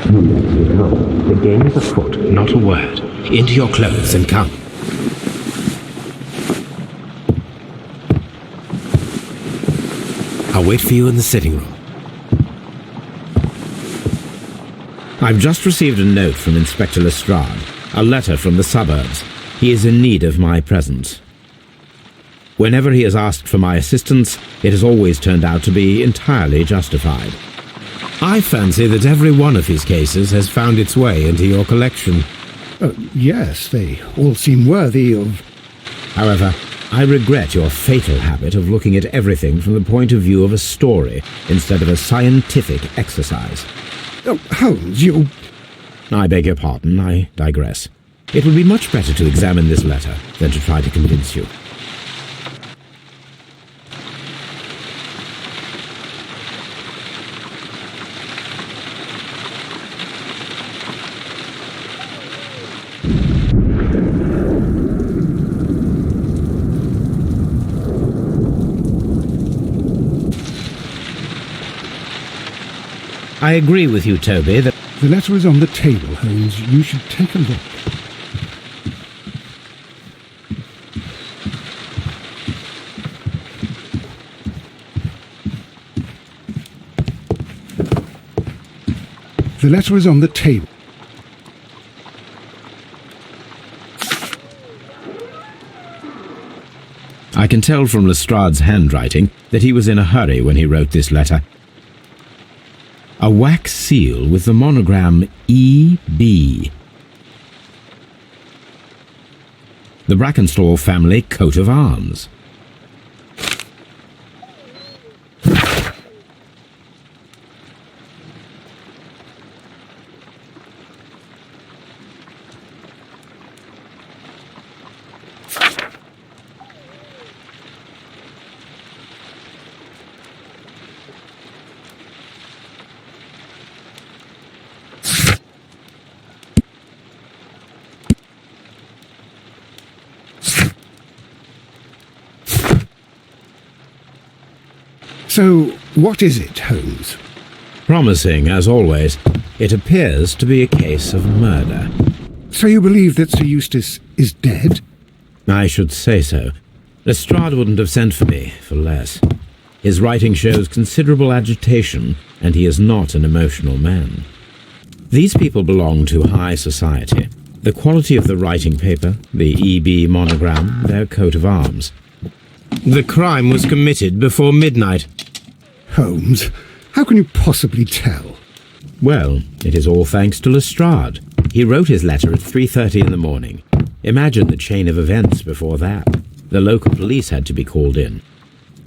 The game is afoot, not a word. Into your clothes and come. I'll wait for you in the sitting room. I've just received a note from Inspector Lestrade, a letter from the suburbs. He is in need of my presence. Whenever he has asked for my assistance, it has always turned out to be entirely justified. I fancy that every one of his cases has found its way into your collection. Yes, they all seem worthy of... However, I regret your fatal habit of looking at everything from the point of view of a story instead of a scientific exercise. Oh, Holmes, you... I beg your pardon, I digress. It would be much better to examine this letter than to try to convince you. I agree with you, Toby, that... The letter is on the table, Holmes. You should take a look. The letter is on the table. I can tell from Lestrade's handwriting that he was in a hurry when he wrote this letter. A wax seal with the monogram E.B. The Brackenstall family coat of arms. So, what is it, Holmes? Promising, as always. It appears to be a case of murder. So you believe that Sir Eustace is dead? I should say so. Lestrade wouldn't have sent for me for less. His writing shows considerable agitation, and he is not an emotional man. These people belong to high society. The quality of the writing paper, the E.B. monogram, their coat of arms. The crime was committed before midnight. Holmes, how can you possibly tell? Well, it is all thanks to Lestrade. He wrote his letter at 3:30 in the morning. Imagine the chain of events before that. The local police had to be called in.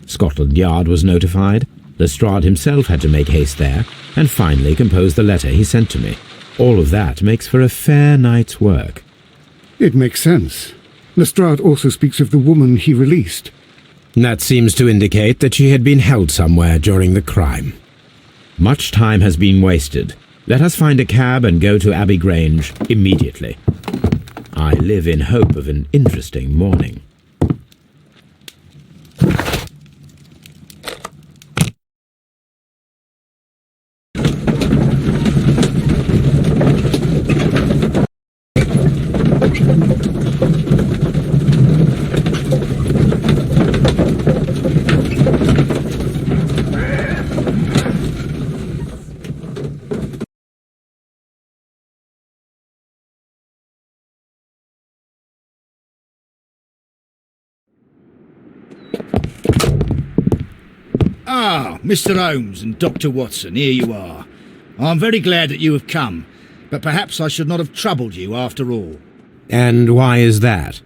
Scotland Yard was notified. Lestrade himself had to make haste there, and finally compose the letter he sent to me. All of that makes for a fair night's work. It makes sense. Lestrade also speaks of the woman he released. That seems to indicate that she had been held somewhere during the crime. Much time has been wasted. Let us find a cab and go to Abbey Grange immediately. I live in hope of an interesting morning. Ah, Mr. Holmes and Dr. Watson, here you are. I'm very glad that you have come, but perhaps I should not have troubled you after all. And why is that?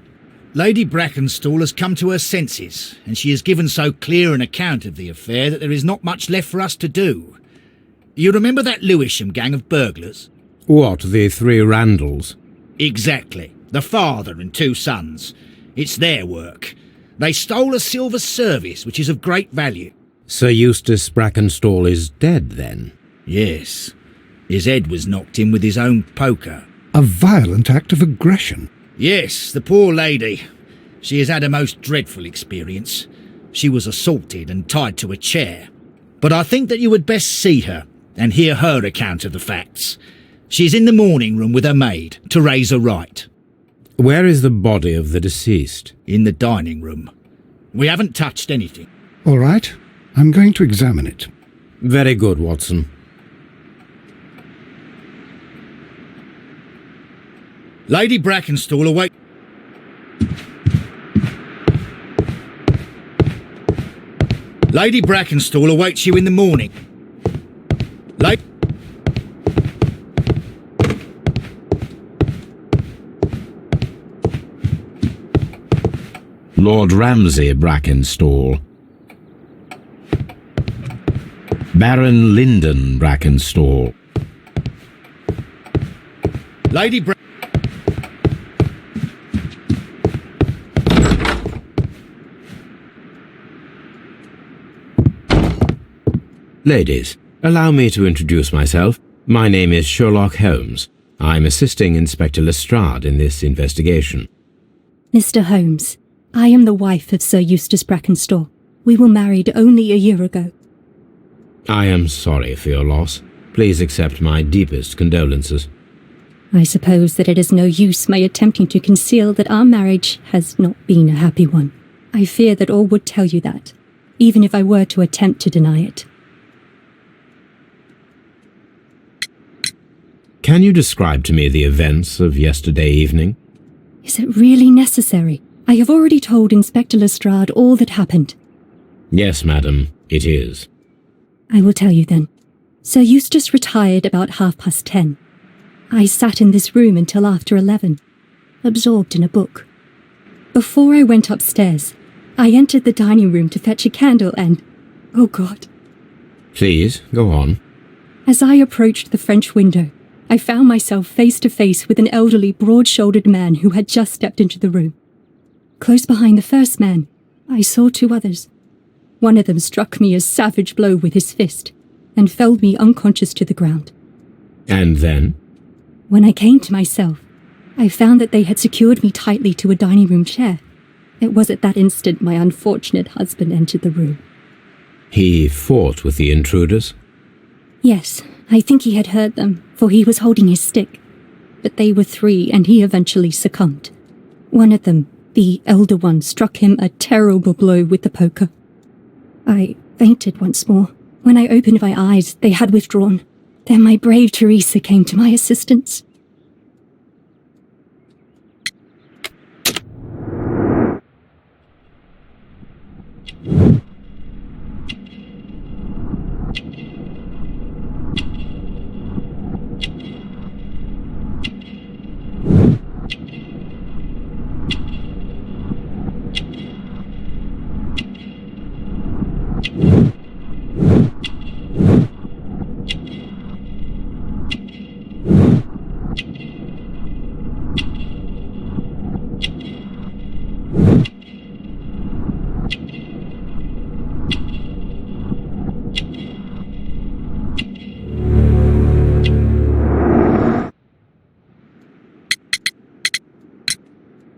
Lady Brackenstall has come to her senses, and she has given so clear an account of the affair that there is not much left for us to do. You remember that Lewisham gang of burglars? What, the three Randalls? Exactly. The father and two sons. It's their work. They stole a silver service, which is of great value. Sir Eustace Brackenstall is dead, then? Yes. His head was knocked in with his own poker. A violent act of aggression. Yes, the poor lady. She has had a most dreadful experience. She was assaulted and tied to a chair. But I think that you would best see her and hear her account of the facts. She's in the morning room with her maid, Teresa Wright. Where is the body of the deceased? In the dining room. We haven't touched anything. All right, I'm going to examine it. Very good, Watson. Lady Brackenstall await... Lady Brackenstall awaits you in the morning. Lord Ramsay Brackenstall. Baron Lyndon Brackenstall. Lady Ladies, allow me to introduce myself. My name is Sherlock Holmes. I'm assisting Inspector Lestrade in this investigation. Mr. Holmes, I am the wife of Sir Eustace Brackenstall. We were married only a year ago. I am sorry for your loss. Please accept my deepest condolences. I suppose that it is no use my attempting to conceal that our marriage has not been a happy one. I fear that all would tell you that, even if I were to attempt to deny it. Can you describe to me the events of yesterday evening? Is it really necessary? I have already told Inspector Lestrade all that happened. Yes, madam, it is. I will tell you then. Sir Eustace retired about 10:30. I sat in this room until after 11, absorbed in a book. Before I went upstairs, I entered the dining room to fetch a candle and... oh God. Please, go on. As I approached the French window, I found myself face to face with an elderly, broad-shouldered man who had just stepped into the room. Close behind the first man, I saw two others. One of them struck me a savage blow with his fist and felled me unconscious to the ground. And then? When I came to myself, I found that they had secured me tightly to a dining room chair. It was at that instant my unfortunate husband entered the room. He fought with the intruders? Yes, I think he had heard them, for he was holding his stick. But they were three, and he eventually succumbed. One of them, the elder one, struck him a terrible blow with the poker. I fainted once more. When I opened my eyes, they had withdrawn. Then my brave Teresa came to my assistance.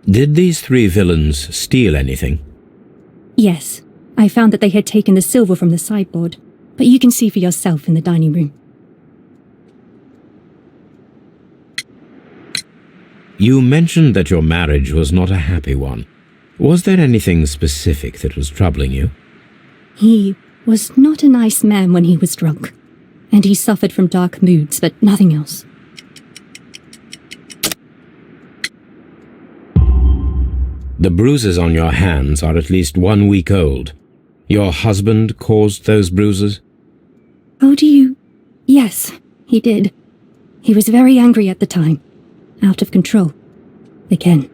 Did these three villains steal anything? Yes, I found that they had taken the silver from the sideboard, but you can see for yourself in the dining room. You mentioned that your marriage was not a happy one. Was there anything specific that was troubling you? He was not a nice man when he was drunk, and he suffered from dark moods, but nothing else. The bruises on your hands are at least 1 week old. Your husband caused those bruises? Oh, do you? Yes, he did. He was very angry at the time. Out of control. Again.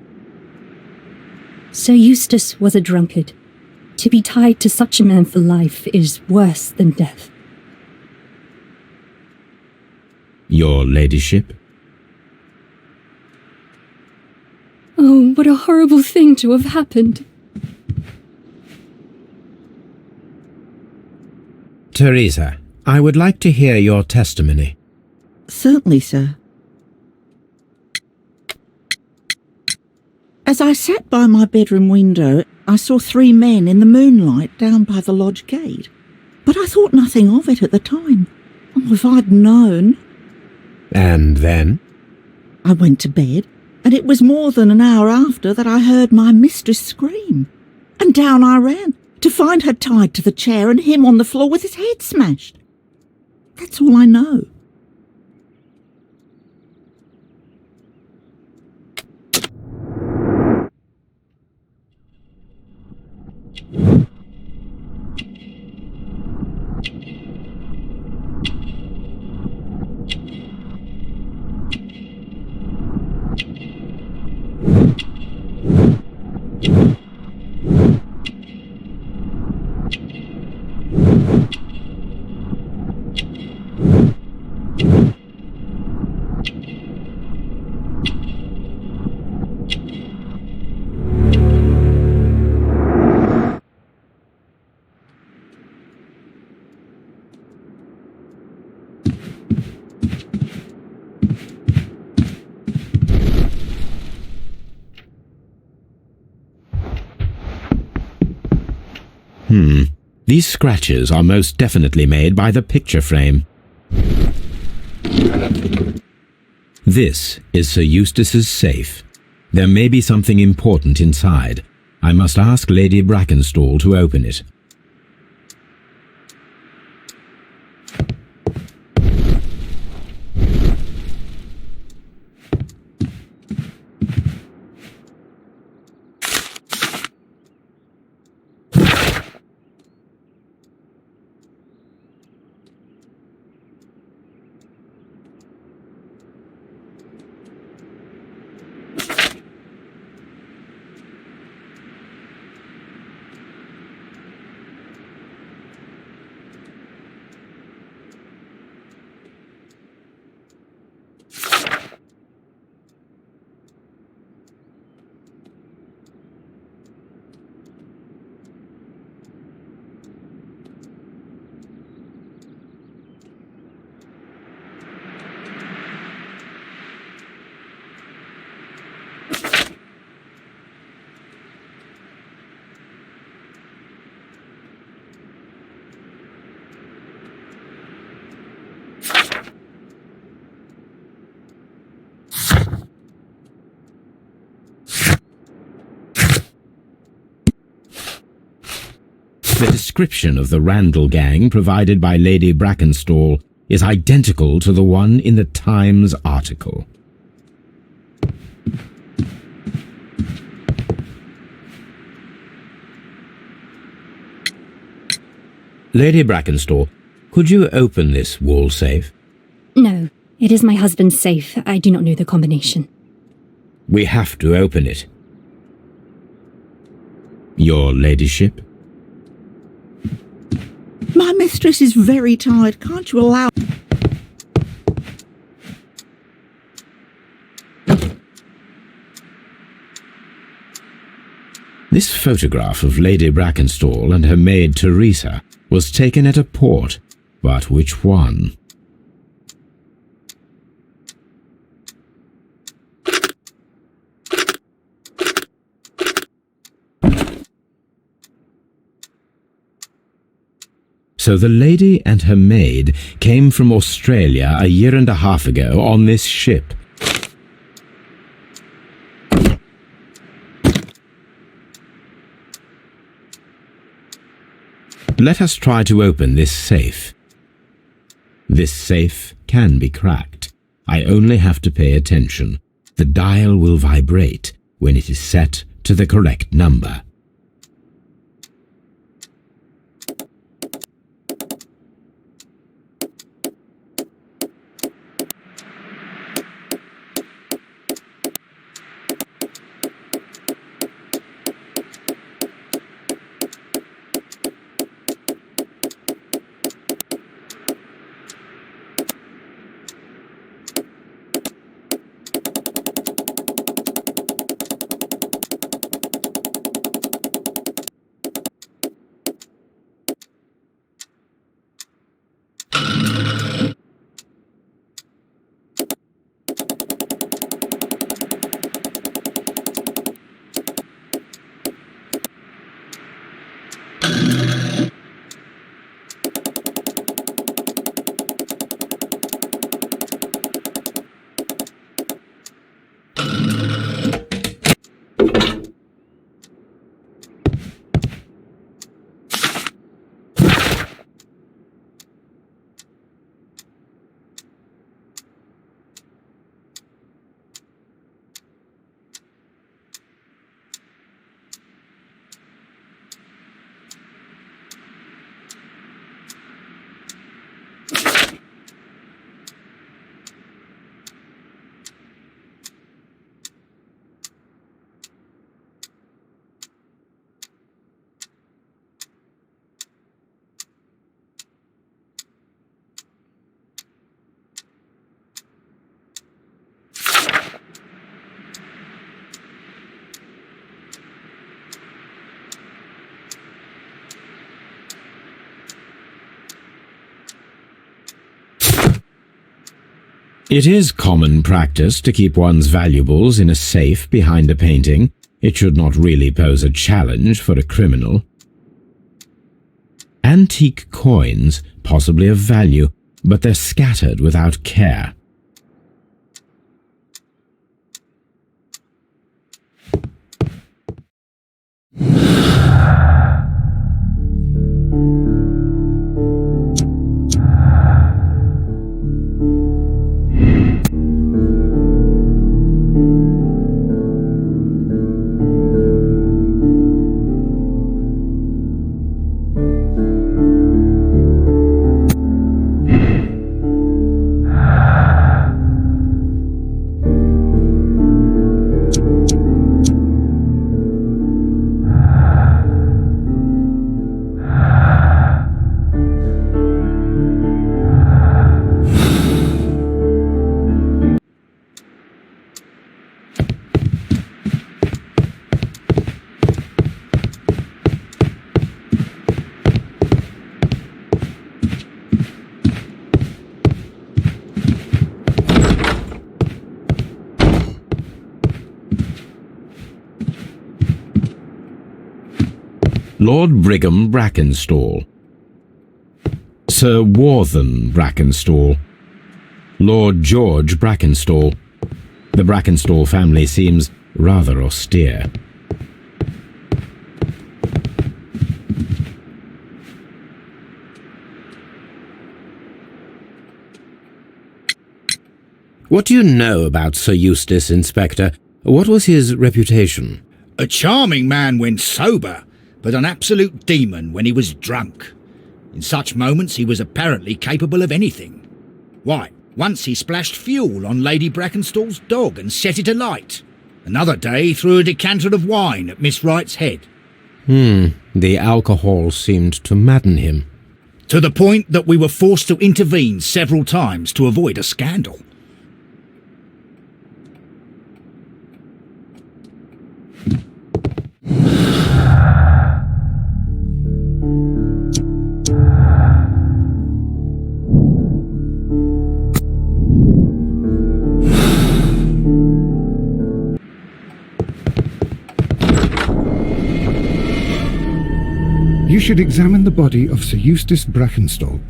Sir Eustace was a drunkard. To be tied to such a man for life is worse than death. Your ladyship? Oh, what a horrible thing to have happened. Teresa, I would like to hear your testimony. Certainly, sir. As I sat by my bedroom window, I saw 3 men in the moonlight down by the lodge gate. But I thought nothing of it at the time. Oh, if I'd known. And then? I went to bed, and it was more than an hour after that I heard my mistress scream. And down I ran, to find her tied to the chair and him on the floor with his head smashed. That's all I know. These scratches are most definitely made by the picture frame. This is Sir Eustace's safe. There may be something important inside. I must ask Lady Brackenstall to open it. The description of the Randall gang provided by Lady Brackenstall is identical to the one in the Times article. Lady Brackenstall, could you open this wall safe? No, it is my husband's safe. I do not know the combination. We have to open it. Your ladyship? My mistress is very tired. Can't you allow... This photograph of Lady Brackenstall and her maid Teresa was taken at a port, but which one? So the lady and her maid came from Australia a year and a half ago on this ship. Let us try to open this safe. This safe can be cracked. I only have to pay attention. The dial will vibrate when it is set to the correct number. It is common practice to keep one's valuables in a safe behind a painting. It should not really pose a challenge for a criminal. Antique coins, possibly of value, but they're scattered without care. Lord Brigham Brackenstall, Sir Warthen Brackenstall, Lord George Brackenstall. The Brackenstall family seems rather austere. What do you know about Sir Eustace, Inspector? What was his reputation? A charming man when sober, but an absolute demon when he was drunk. In such moments he was apparently capable of anything. Why, once he splashed fuel on Lady Brackenstall's dog and set it alight. Another day he threw a decanter of wine at Miss Wright's head. The alcohol seemed to madden him. To the point that we were forced to intervene several times to avoid a scandal. You should examine the body of Sir Eustace Brackenstall.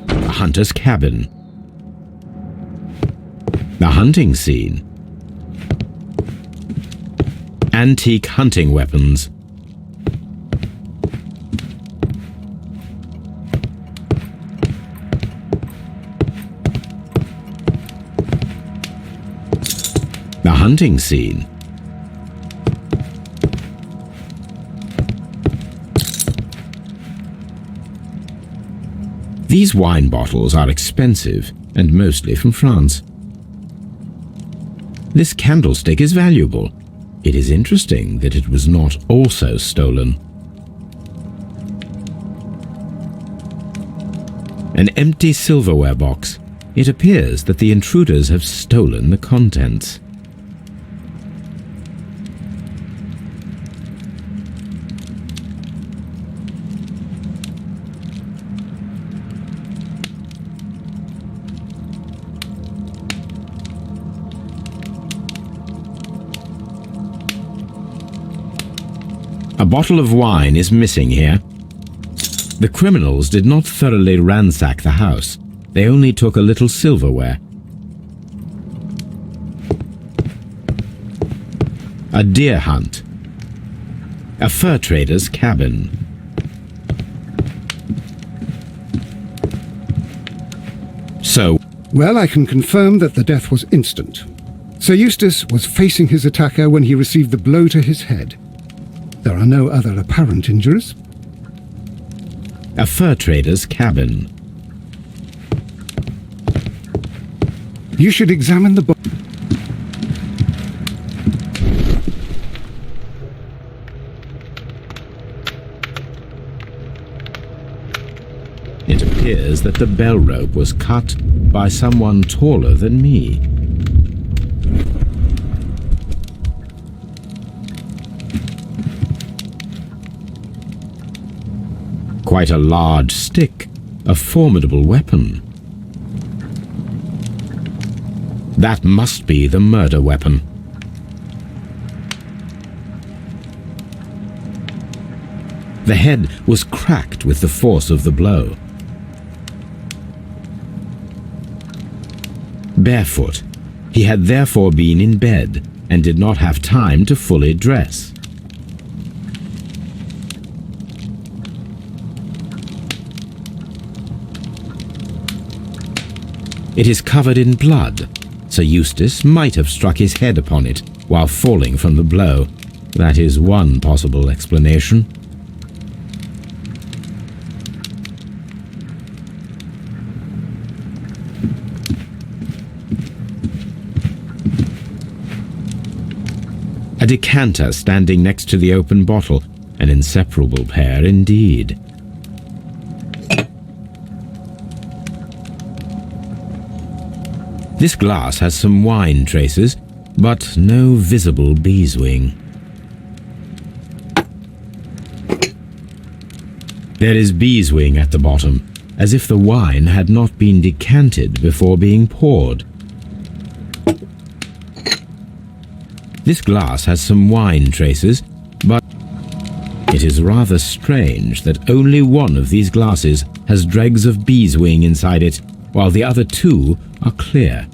A hunter's cabin. The hunting scene. Antique hunting weapons. The hunting scene. These wine bottles are expensive and mostly from France. This candlestick is valuable. It is interesting that it was not also stolen. An empty silverware box. It appears that the intruders have stolen the contents. A bottle of wine is missing here. The criminals did not thoroughly ransack the house. They only took a little silverware. A deer hunt. A fur trader's cabin. So, Well, I can confirm that the death was instant. Sir Eustace was facing his attacker when he received the blow to his head. There are no other apparent injuries. a fur trader's cabin. You should examine the body. It appears that the bell rope was cut by someone taller than me. Quite a large stick, a formidable weapon. That must be the murder weapon. The head was cracked with the force of the blow. Barefoot, he had therefore been in bed and did not have time to fully dress. It is covered in blood. Sir Eustace might have struck his head upon it while falling from the blow. That is one possible explanation. A decanter standing next to the open bottle, an inseparable pair indeed. This glass has some wine traces, but no visible beeswing. There is beeswing at the bottom, as if the wine had not been decanted before being poured. This glass has some wine traces, but it is rather strange that only one of these glasses has dregs of beeswing inside it, while the other two are clear.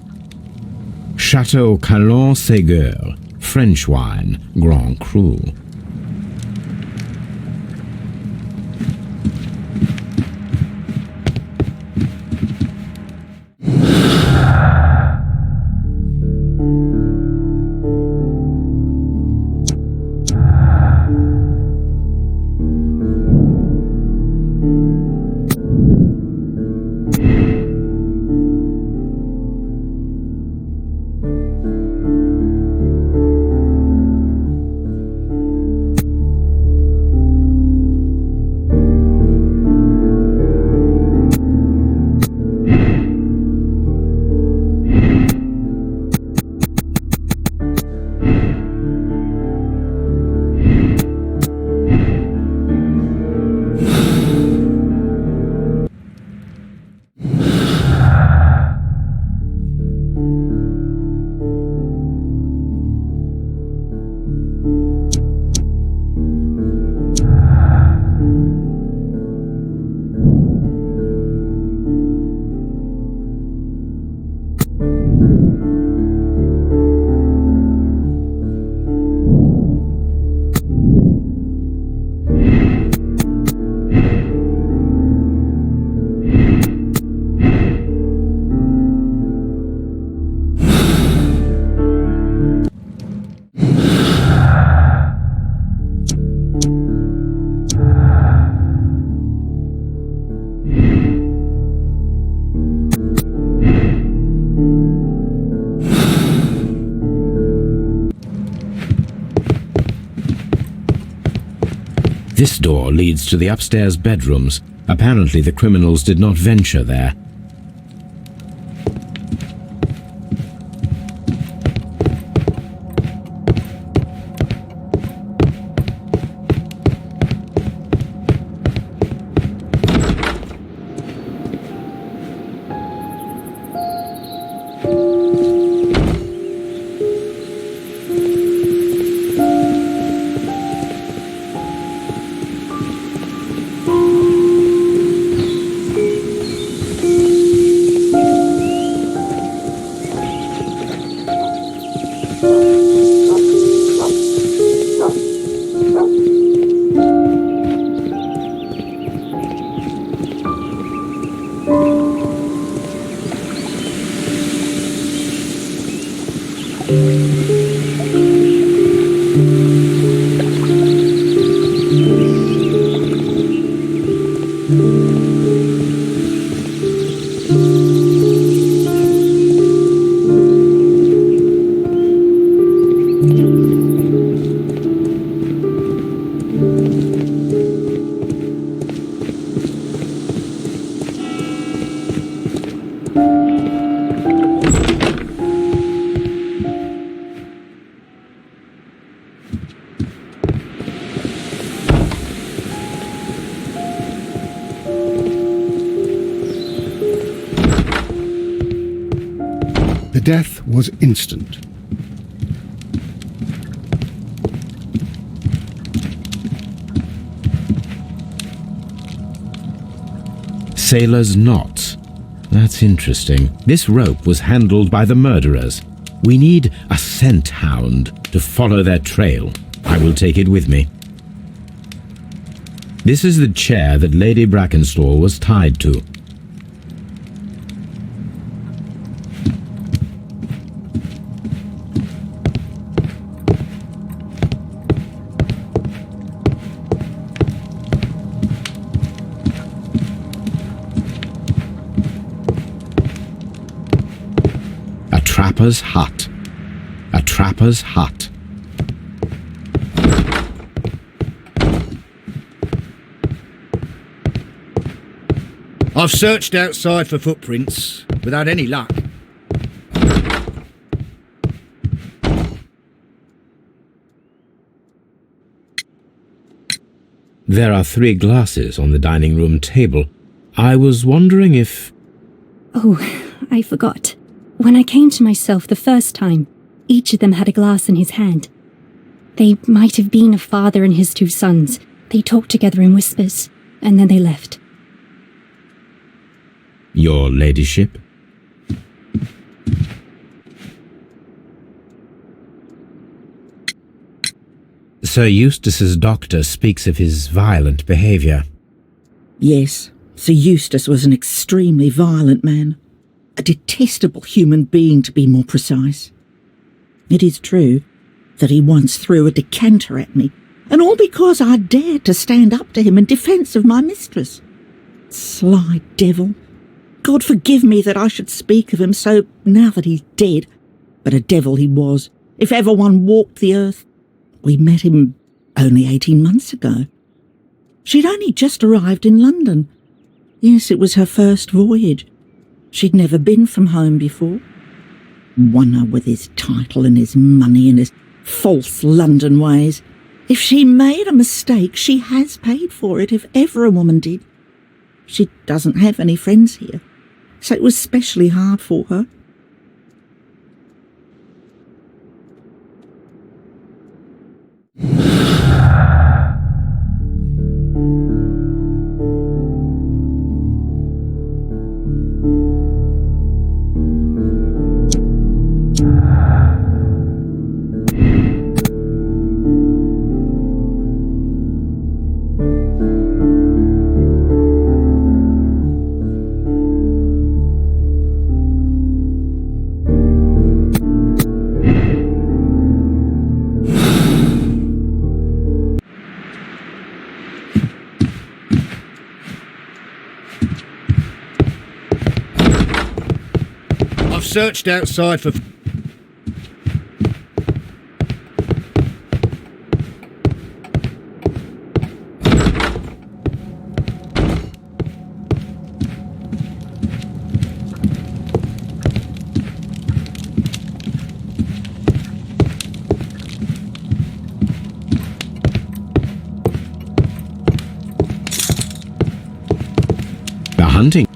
Chateau Calon-Ségur, French wine, Grand Cru. This door leads to the upstairs bedrooms. Apparently the criminals did not venture there. death was instant. Sailor's knots. That's interesting. This rope was handled by the murderers. We need a scent hound to follow their trail. I will take it with me. This is the chair that Lady Brackenstall was tied to. A trapper's hut. A trapper's hut. I've searched outside for footprints without any luck. There are 3 glasses on the dining room table. I was wondering if... Oh, I forgot. When I came to myself the first time, each of them had a glass in his hand. They might have been a father and his 2 sons. They talked together in whispers, and then they left. Your ladyship? Sir Eustace's doctor speaks of his violent behaviour. Yes, Sir Eustace was an extremely violent man. A detestable human being, to be more precise. It is true that he once threw a decanter at me, and all because I dared to stand up to him in defence of my mistress. Sly devil. God forgive me that I should speak of him so now that he's dead, but a devil he was, if ever one walked the earth. We met him only 18 months ago. She'd only just arrived in London. Yes, it was her first voyage. She'd never been from home before. Wonder with his title and his money and his false London ways. If she made a mistake, she has paid for it, if ever a woman did. She doesn't have any friends here, so it was specially hard for her. I've searched outside for... The hunting.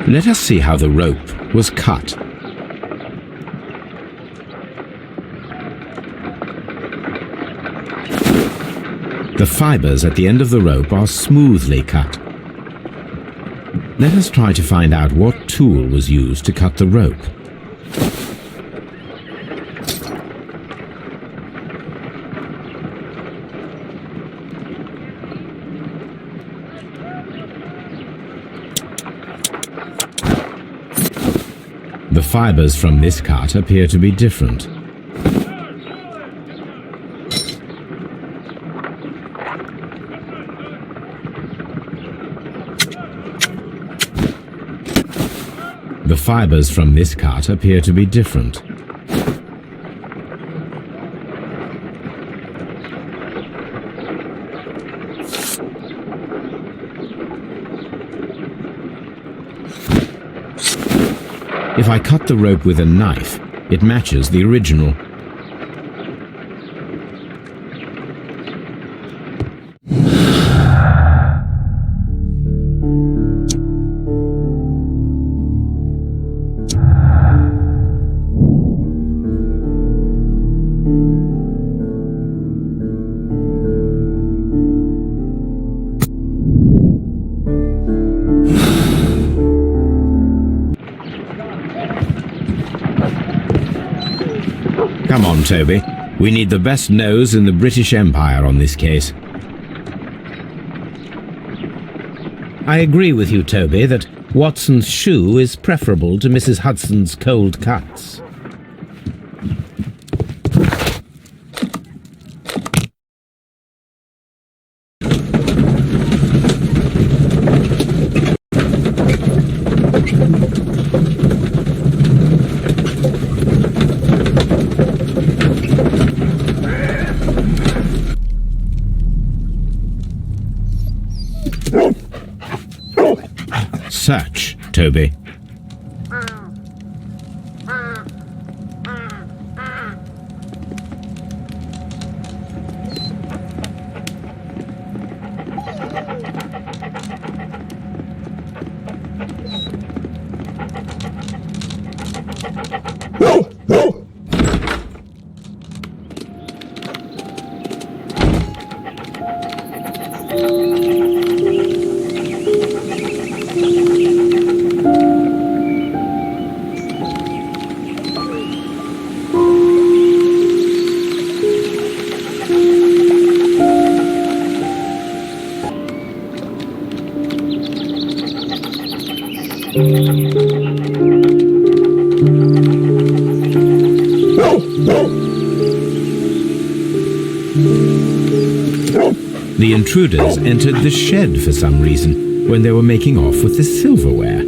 Let us see how the rope was cut. The fibers at the end of the rope are smoothly cut. Let us try to find out what tool was used to cut the rope. The fibers from this cut appear to be different. The fibers from this cut appear to be different. If I cut the rope with a knife, it matches the original. Come on, Toby. We need the best nose in the British Empire on this case. I agree with you, Toby, that Watson's shoe is preferable to Mrs. Hudson's cold cuts. Search, Toby. The intruders entered the shed for some reason when they were making off with the silverware.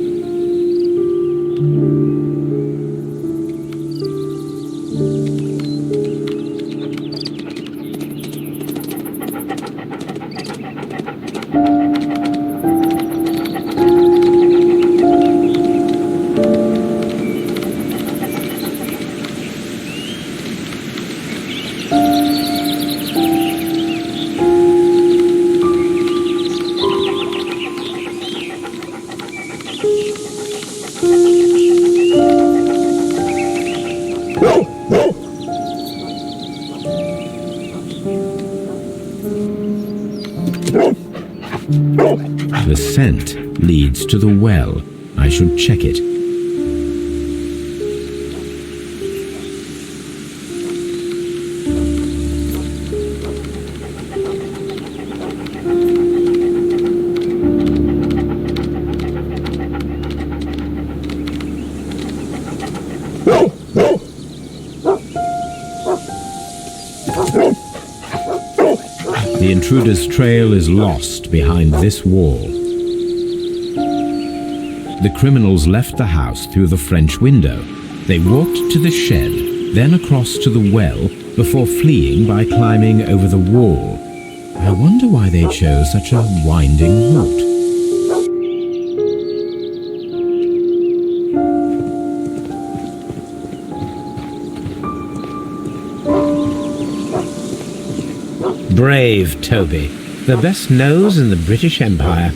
The scent leads to the well. I should check it. The intruder's trail is lost behind this wall. The criminals left the house through the French window. They walked to the shed, then across to the well, before fleeing by climbing over the wall. I wonder why they chose such a winding route. Brave Toby, the best nose in the British Empire.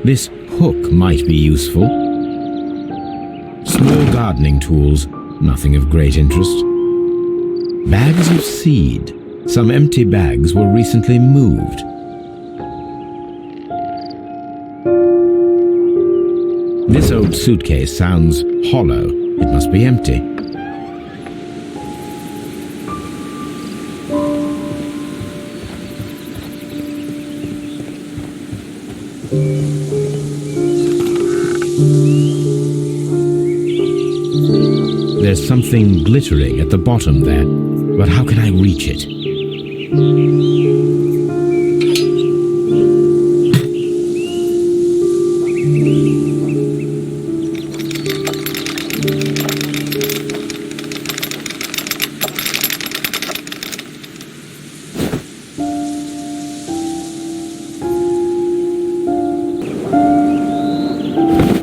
This hook might be useful. Small gardening tools, nothing of great interest. Bags of seed. Some empty bags were recently moved. This old suitcase sounds hollow. It must be empty. There's something glittering at the bottom there, but how can I reach it?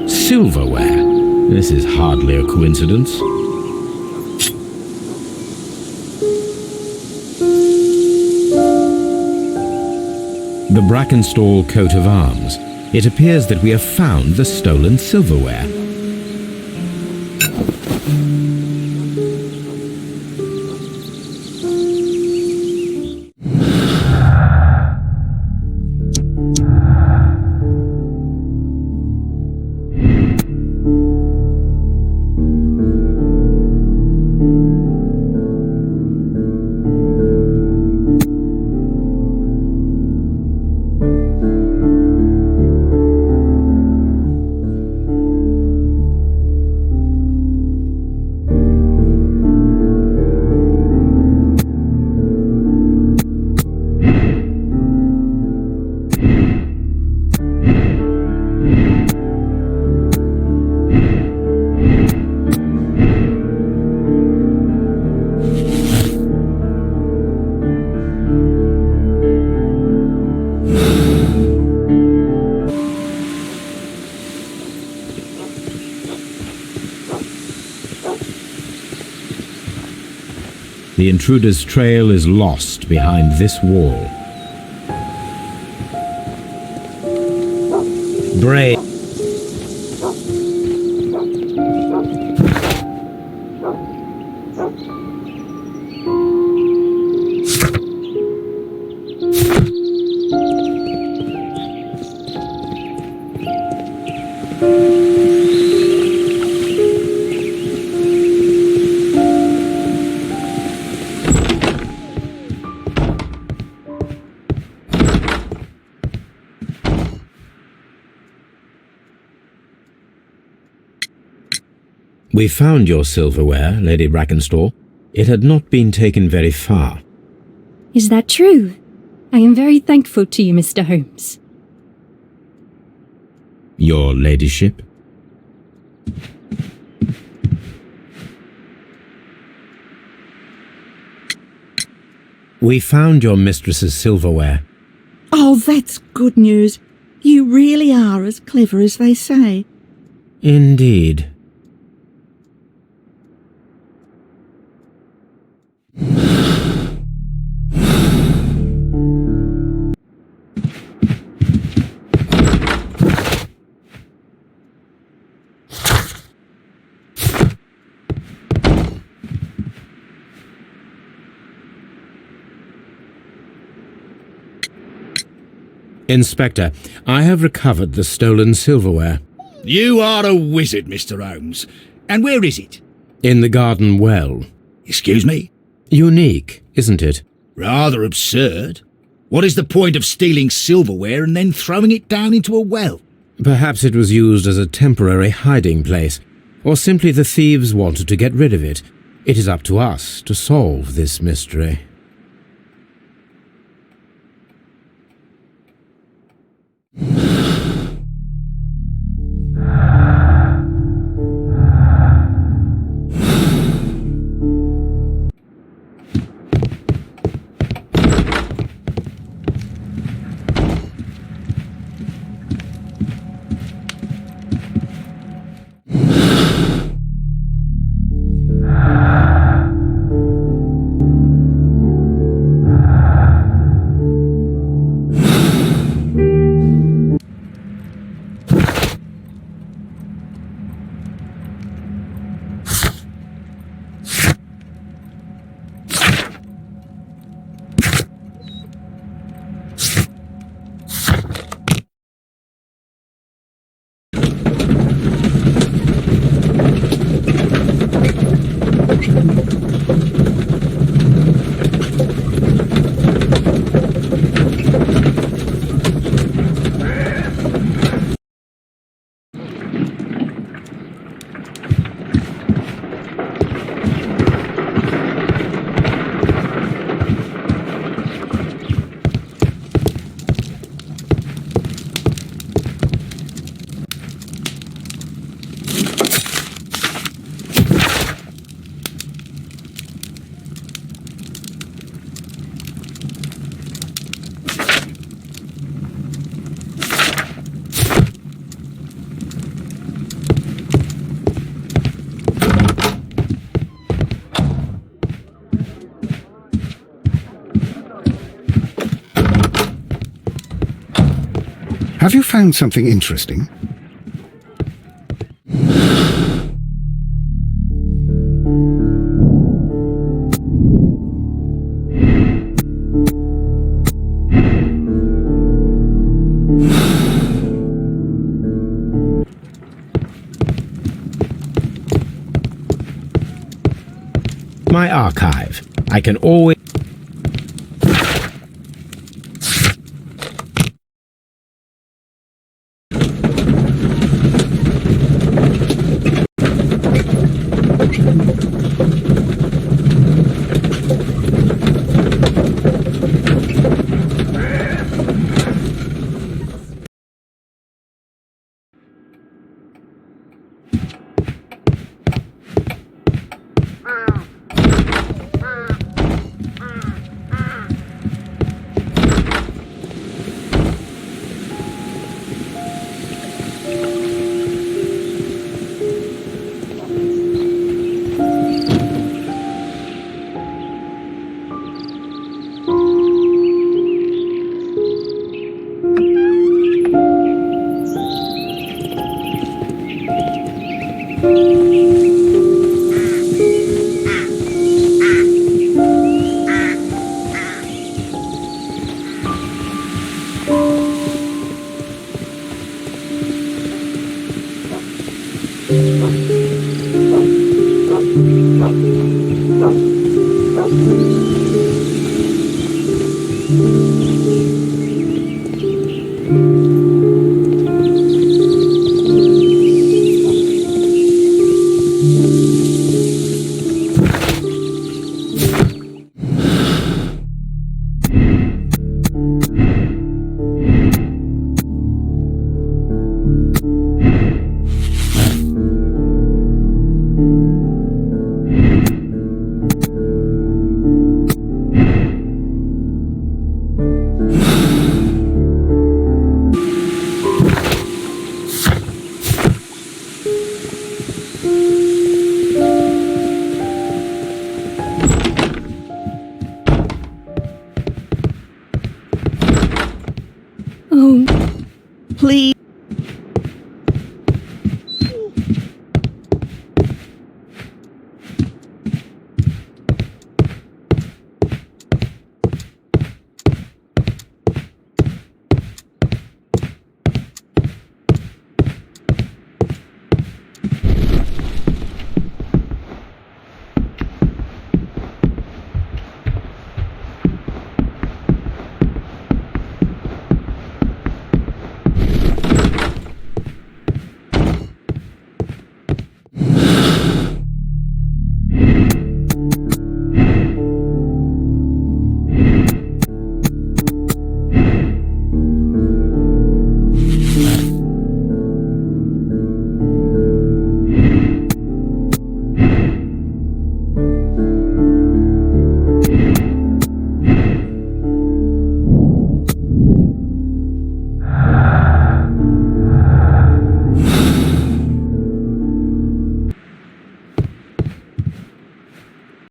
Silverware. This is hardly a coincidence. The Brackenstall coat of arms. It appears that we have found the stolen silverware. The intruder's trail is lost behind this wall. Brave. We found your silverware, Lady Brackenstall. It had not been taken very far. Is that true? I am very thankful to you, Mr. Holmes. Your ladyship? We found your mistress's silverware. Oh, that's good news. You really are as clever as they say. Indeed. Inspector, I have recovered the stolen silverware. You are a wizard, Mr. Holmes. And where is it? In the garden well. Excuse me? Unique, isn't it? Rather absurd. What is the point of stealing silverware and then throwing it down into a well? Perhaps it was used as a temporary hiding place, or simply the thieves wanted to get rid of it. It is up to us to solve this mystery. Have you found something interesting? My archive. I can always...